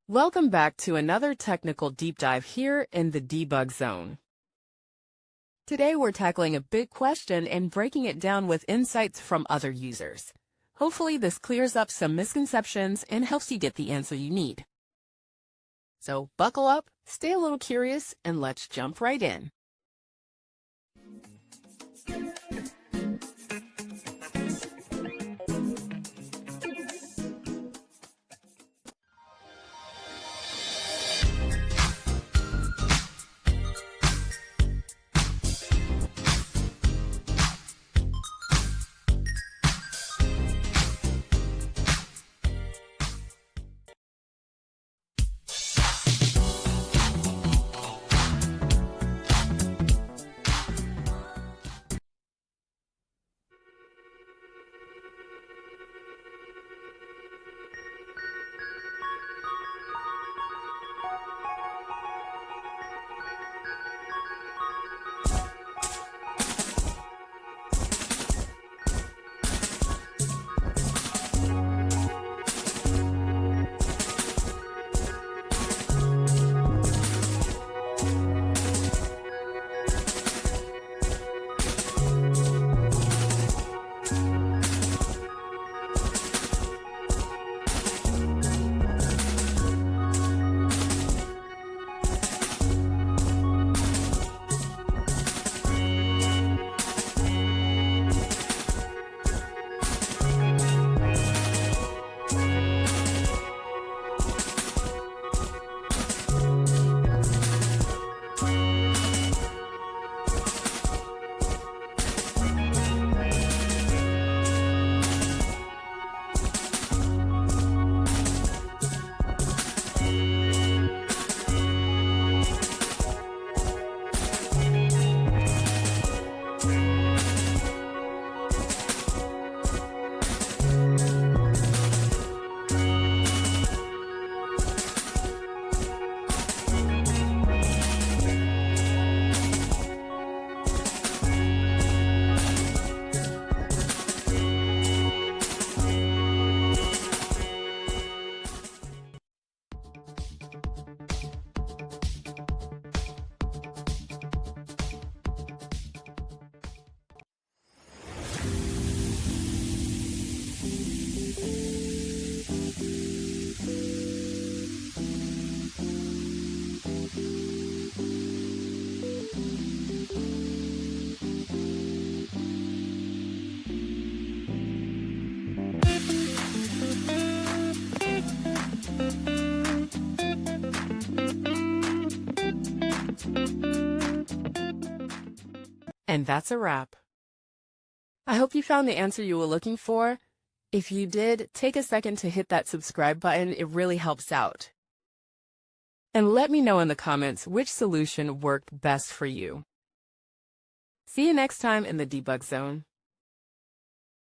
Welcome back to another technical deep dive here in the debug zone. Today we're tackling a big question and breaking it down with insights from other users. Hopefully this clears up some misconceptions and helps you get the answer you need. So buckle up, stay a little curious, and let's jump right in. And that's a wrap. I hope you found the answer you were looking for. If you did, take a second to hit that subscribe button. It really helps out. And let me know in the comments which solution worked best for you. See you next time in the debug zone.